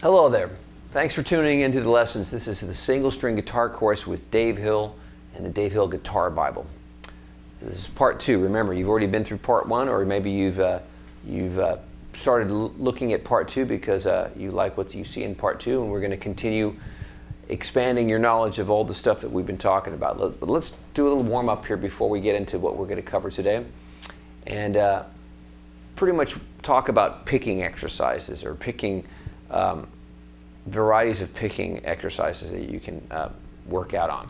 Hello there. Thanks for tuning into the lessons. This is the single string guitar course with Dave Hill and the Dave Hill Guitar Bible. This is part 2. Remember, you've already been through part 1, or maybe you've started looking at part 2 because you like what you see in part 2, and we're going to continue expanding your knowledge of all the stuff that we've been talking about. But let's do a little warm up here before we get into what we're going to cover today, and pretty much talk about picking exercises, or picking varieties of picking exercises that you can work out on.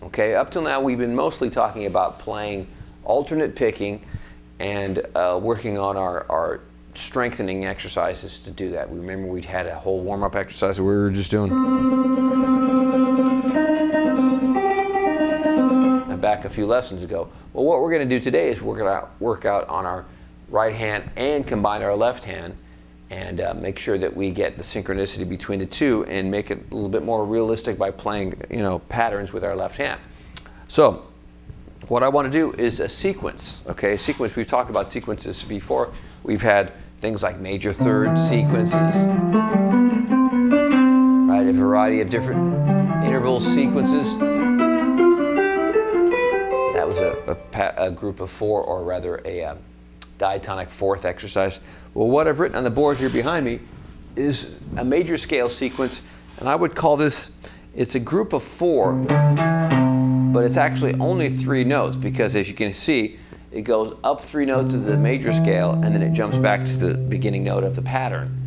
Okay, up till now we've been mostly talking about playing alternate picking and working on our strengthening exercises to do that. We remember we'd had a whole warm-up exercise that we were just doing back a few lessons ago. Well, what we're going to do today is we're going to work out on our right hand and combine our left hand, and make sure that we get the synchronicity between the two and make it a little bit more realistic by playing, patterns with our left hand. So what I want to do is a sequence. Okay, sequence. We've talked about sequences before. We've had things like major third sequences, right? A variety of different interval sequences. That was a group of 4, or rather a diatonic fourth exercise. Well, what I've written on the board here behind me is a major scale sequence, and I would call this, it's a group of 4, but it's actually only 3 notes, because as you can see, it goes up 3 notes of the major scale, and then it jumps back to the beginning note of the pattern.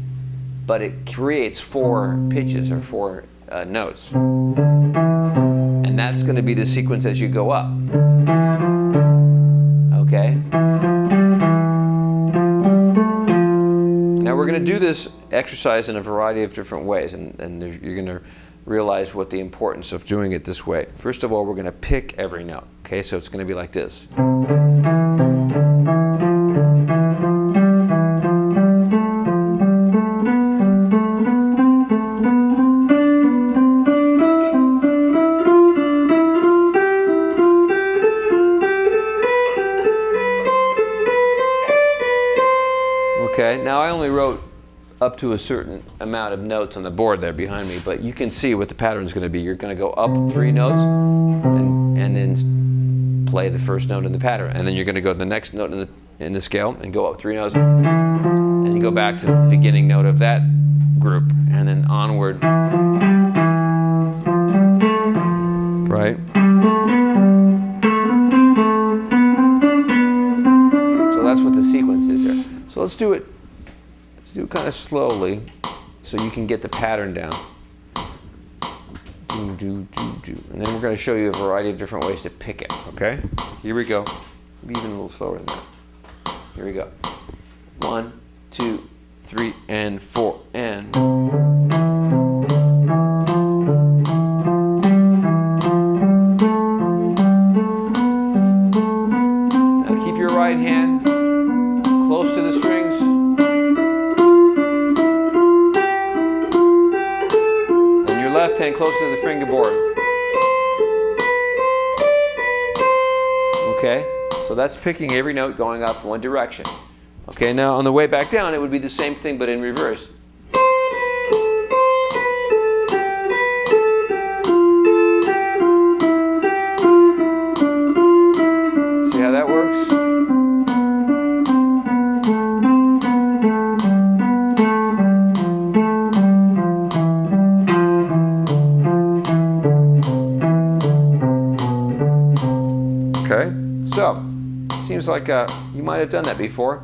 But it creates 4 pitches, or 4 notes. And that's going to be the sequence as you go up. Okay? Now we're going to do this exercise in a variety of different ways, and you're going to realize what the importance of doing it this way. First of all, we're going to pick every note. Okay, so it's going to be like this. Okay, now I only wrote up to a certain amount of notes on the board there behind me, but you can see what the pattern is going to be. You're going to go up 3 notes and then play the first note in the pattern, and then you're going to go to the next note in the scale and go up 3 notes, and you go back to the beginning note of that group, and then onward, right? So that's what the sequence is here. So let's do it kind of slowly so you can get the pattern down. And then we're going to show you a variety of different ways to pick it, okay? Here we go. Maybe even a little slower than that. Here we go. 1, 2, 3, and 4, and... Now keep your right hand close to the strings. And your left hand close to the fingerboard. Okay, so that's picking every note going up one direction. Okay, now on the way back down, it would be the same thing, but in reverse. See how that works? Okay, so it seems like you might have done that before,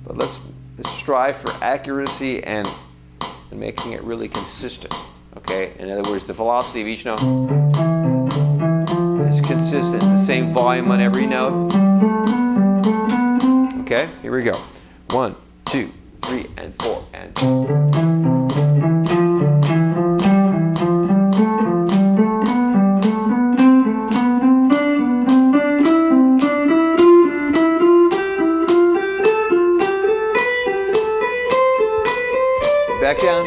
but let's strive for accuracy and making it really consistent. Okay, in other words, the velocity of each note is consistent, the same volume on every note. Okay, here we go. 1, 2, 3, and 4, and... Back down.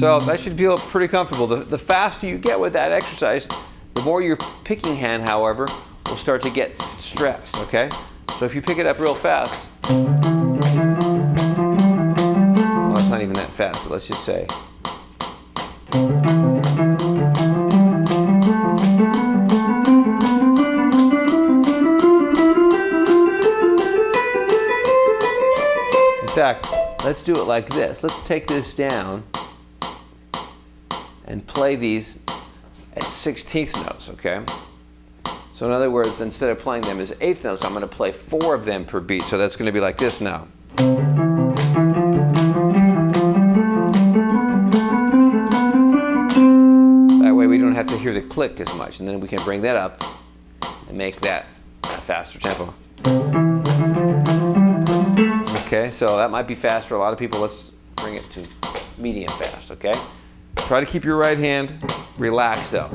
So that should feel pretty comfortable. The faster you get with that exercise, the more your picking hand, however, will start to get stressed, okay? So if you pick it up real fast, well, it's not even that fast, but let's just say. In fact, let's do it like this. Let's take this down and play these as 16th notes, okay? So in other words, instead of playing them as 8th notes, I'm going to play 4 of them per beat. So that's going to be like this now. That way we don't have to hear the click as much. And then we can bring that up and make that a faster tempo. Okay, so that might be fast for a lot of people. Let's bring it to medium fast, okay? Try to keep your right hand relaxed though.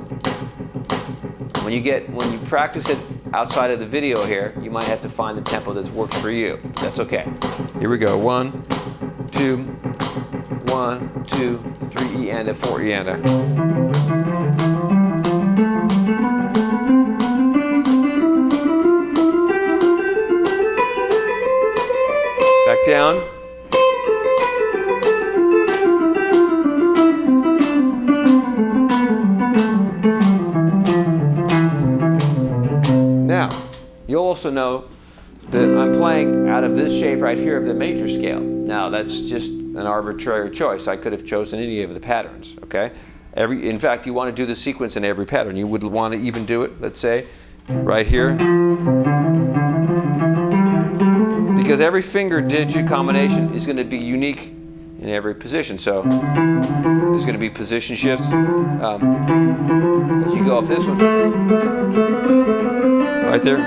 When you practice it outside of the video here, you might have to find the tempo that works for you. That's okay. Here we go. 1, 2, 1, 2, 3 E and a 4 E and a. Back down. Now, you'll also know that I'm playing out of this shape right here of the major scale. Now, that's just an arbitrary choice. I could have chosen any of the patterns, okay? In fact, you want to do the sequence in every pattern. You would want to even do it, let's say, right here. Because every finger digit combination is going to be unique in every position. So there's going to be position shifts. As you go up this one, right there.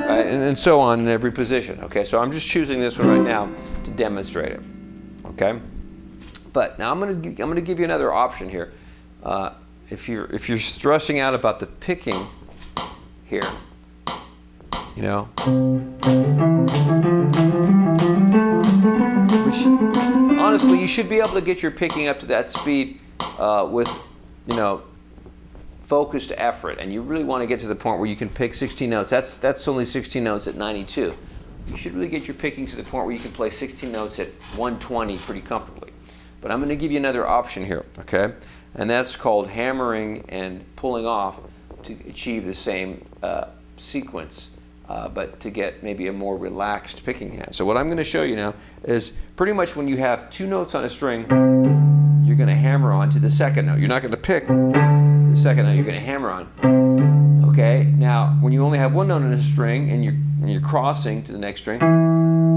Right, and so on in every position. Okay, so I'm just choosing this one right now to demonstrate it. Okay, but now I'm going to give you another option here. If you're stressing out about the picking here, you know, honestly, you should be able to get your picking up to that speed with, you know, focused effort, and you really want to get to the point where you can pick 16 notes. That's only 16 notes at 92. You should really get your picking to the point where you can play 16 notes at 120 pretty comfortably. But I'm going to give you another option here, okay? And that's called hammering and pulling off to achieve the same sequence, but to get maybe a more relaxed picking hand. So what I'm going to show you now is pretty much when you have 2 notes on a string, you're going to hammer on to the second note. You're not going to pick the second note, you're going to hammer on. Okay, now when you only have 1 note on a string and you're crossing to the next string,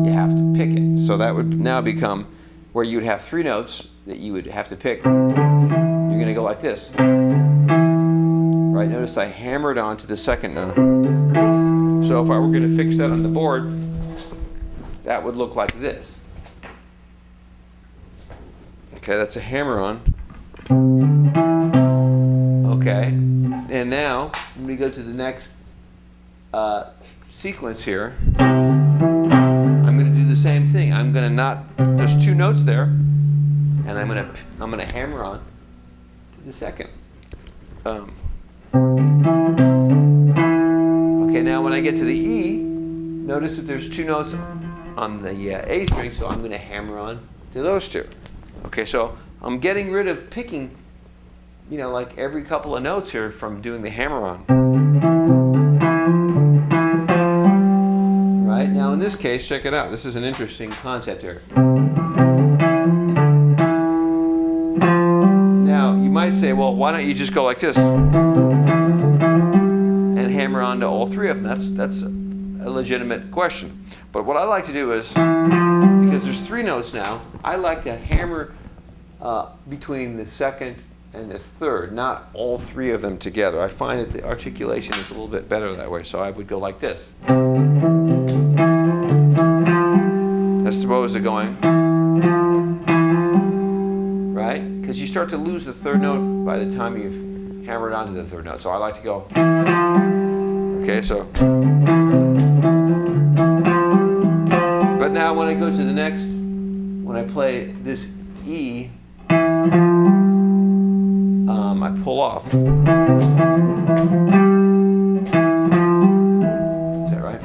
you have to pick it. So that would now become where you would have 3 notes that you would have to pick. You're going to go like this. Right, notice I hammered onto the second note. So if I were going to fix that on the board, that would look like this. Okay, that's a hammer on. Okay, and now let me go to the next sequence here. I'm going to do the same thing. I'm going to there's 2 notes there, and I'm going to hammer on to the second. Okay, now when I get to the E, notice that there's 2 notes on the A string, so I'm going to hammer on to those 2. Okay, so I'm getting rid of picking, you know, like every couple of notes here from doing the hammer on. Right, now in this case, check it out. This is an interesting concept here. Now, you might say, well, why don't you just go like this and hammer on to all 3 of them? That's a legitimate question. But what I like to do is, because there's 3 notes now, I like to hammer between the second and the third, not all 3 of them together. I find that the articulation is a little bit better that way, so I would go like this. As opposed to going, right? Because you start to lose the 3rd note by the time you've hammered onto the 3rd note. So I like to go, okay, so. now when I go to the next, when I play this E, I pull off. Is that right?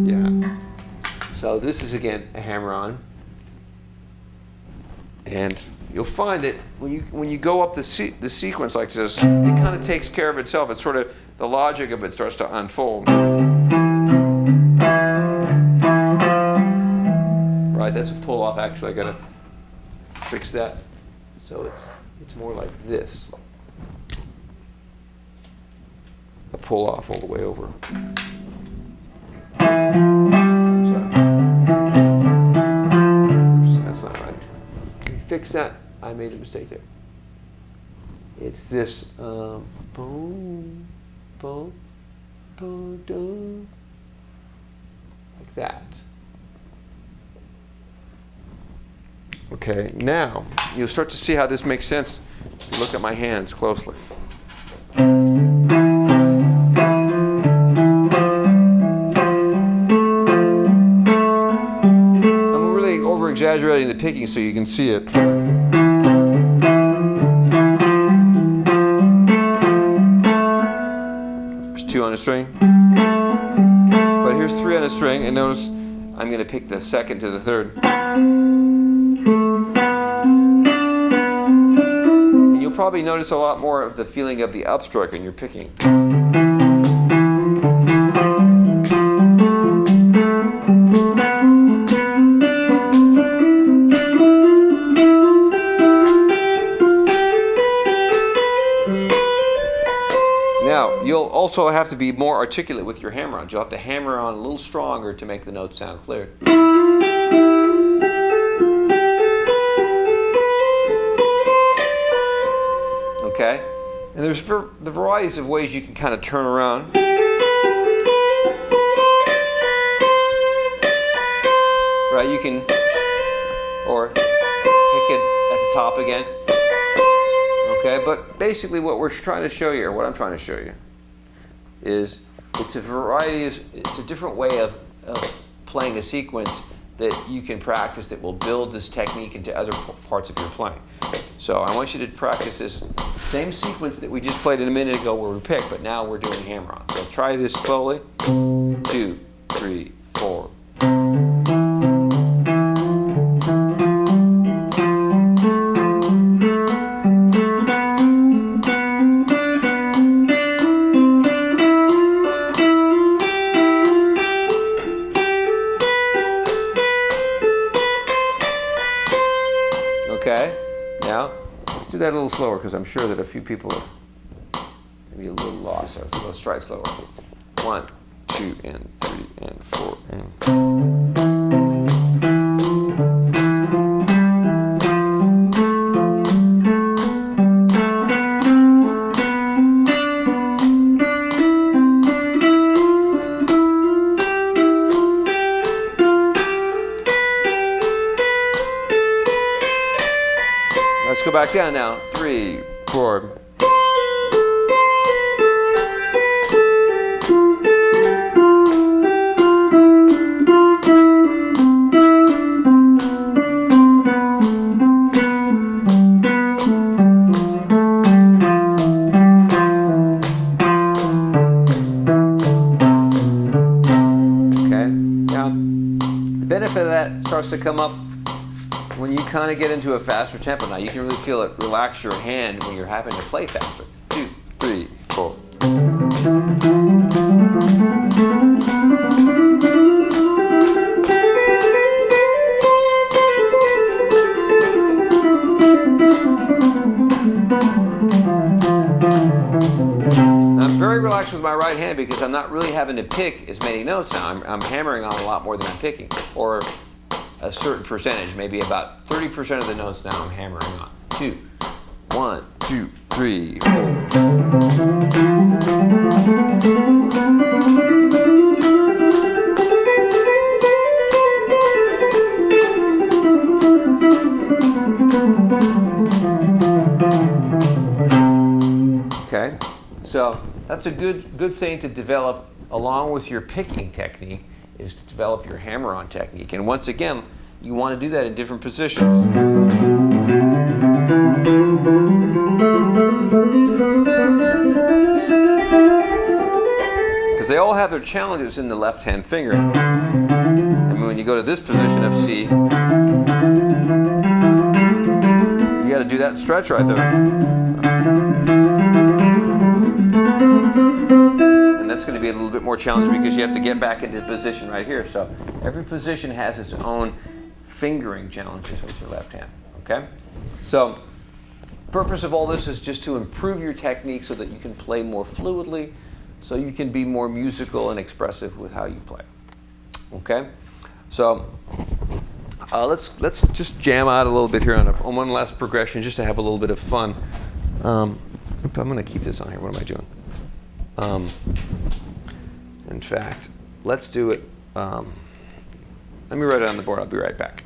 Yeah. So this is again a hammer-on. And you'll find that when you go up the sequence like this, it kind of takes care of itself. It's sort of, the logic of it starts to unfold. Right, that's a pull off. Actually, I gotta fix that. So it's more like this. A pull off all the way over. Oops, that's not right. Fix that. I made a mistake there. It's this boom, boom, boom, boom, like that. Okay, now you'll start to see how this makes sense if you look at my hands closely. I'm really over-exaggerating the picking so you can see it. There's 2 on a string, but here's 3 on a string, and notice I'm going to pick the second to the third. And you'll probably notice a lot more of the feeling of the upstroke in your picking. Now, you'll also have to be more articulate with your hammer-ons. You'll have to hammer on a little stronger to make the notes sound clear. Okay? And there's the varieties of ways you can kind of turn around. Right, you can, or pick it at the top again. Okay, but basically what we're trying to show you, or what I'm trying to show you, is it's a variety it's a different way of playing a sequence that you can practice that will build this technique into other parts of your playing. So I want you to practice this same sequence that we just played a minute ago where we picked, but now we're doing hammer-on. So try this slowly. 2, 3, 4. Okay, now let's do that a little slower because I'm sure that a few people are maybe a little lost. So let's try it slower. 1, 2, and 3, and 4, and... Let's go back down now. 3, 4. Okay. Now, the benefit of that starts to come up when you kind of get into a faster tempo. Now you can really feel it relax your hand when you're having to play faster. 2, 3, 4. I'm very relaxed with my right hand because I'm not really having to pick as many notes now. I'm hammering on a lot more than I'm picking, or a certain percentage, maybe about 30% of the notes now I'm hammering on. 2, 1, 2, 3, 4. Okay, so that's a good thing to develop along with your picking technique, is to develop your hammer-on technique. And once again, you want to do that in different positions. Because they all have their challenges in the left-hand finger. And when you go to this position of C, you got to do that stretch right there. And that's going to be a little bit more challenging because you have to get back into position right here. So every position has its own fingering challenges with your left hand. Okay? So the purpose of all this is just to improve your technique so that you can play more fluidly, so you can be more musical and expressive with how you play. Okay? So let's just jam out a little bit here on one last progression just to have a little bit of fun. I'm going to keep this on here. What am I doing? In fact, let's do it. Let me write it on the board. I'll be right back.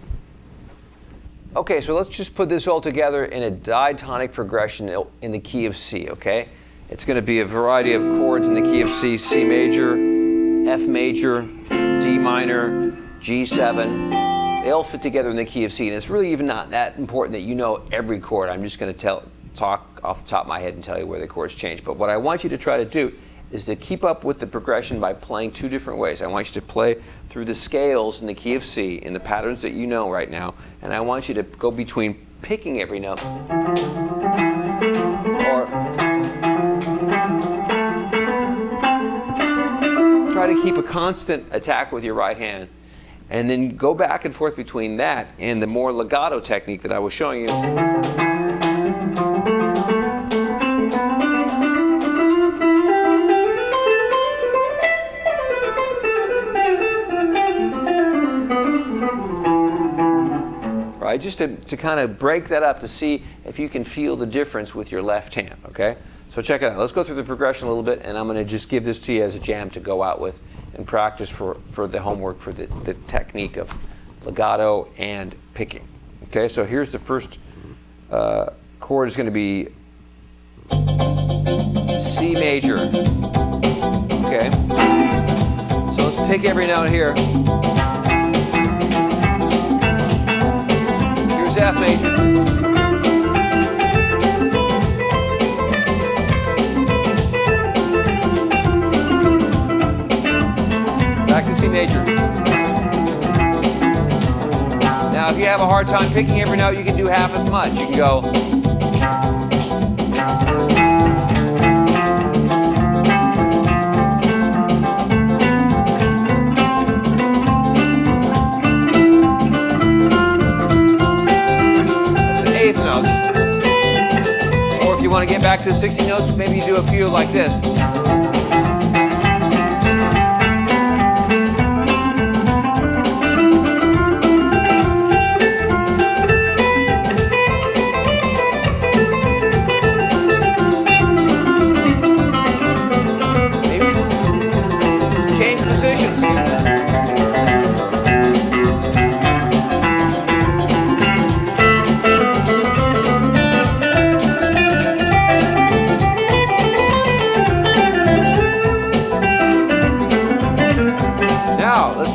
Okay, so let's just put this all together in a diatonic progression in the key of C, okay? It's going to be a variety of chords in the key of C: C major, F major, D minor, G7. They all fit together in the key of C, and it's really even not that important that you know every chord. I'm just going to talk off the top of my head and tell you where the chords change. But what I want you to try to do is to keep up with the progression by playing two different ways. I want you to play through the scales in the key of C in the patterns that you know right now, and I want you to go between picking every note or try to keep a constant attack with your right hand, and then go back and forth between that and the more legato technique that I was showing you. Right, just to kind of break that up to see if you can feel the difference with your left hand, okay? So check it out. Let's go through the progression a little bit, and I'm going to just give this to you as a jam to go out with and practice for the homework for the technique of legato and picking. Okay, so here's the first chord is going to be C major. Okay, so let's pick every note here. Here's F major. Back to C major. Now, if you have a hard time picking every note, you can do half as much. You can go. That's the eighth note. Or if you want to get back to the 60 notes, maybe you do a few like this.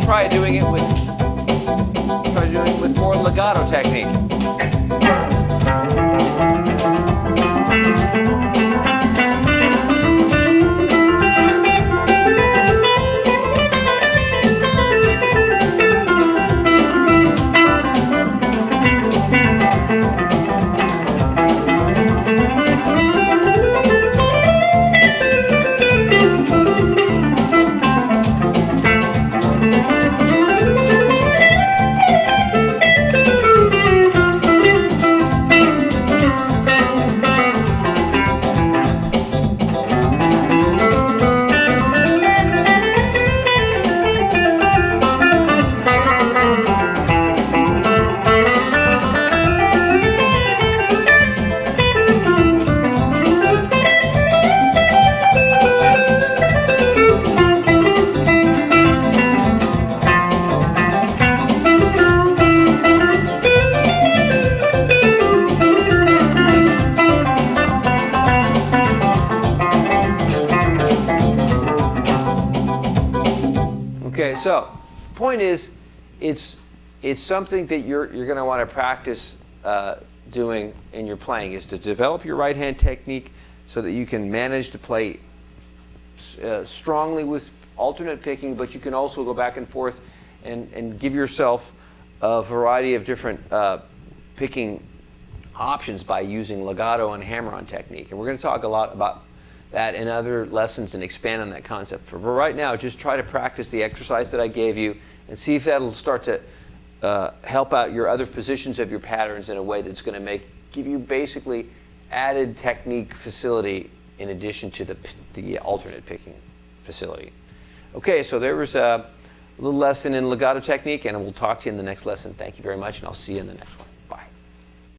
Try doing it with more legato technique. So, point is, it's something that you're going to want to practice doing in your playing, is to develop your right hand technique so that you can manage to play strongly with alternate picking, but you can also go back and forth and give yourself a variety of different picking options by using legato and hammer-on technique. And we're going to talk a lot about that in other lessons and expand on that concept. But right now, just try to practice the exercise that I gave you and see if that'll start to help out your other positions of your patterns in a way that's going to give you basically added technique facility in addition to the alternate picking facility. Okay, so there was a little lesson in legato technique, and we'll talk to you in the next lesson. Thank you very much, and I'll see you in the next one.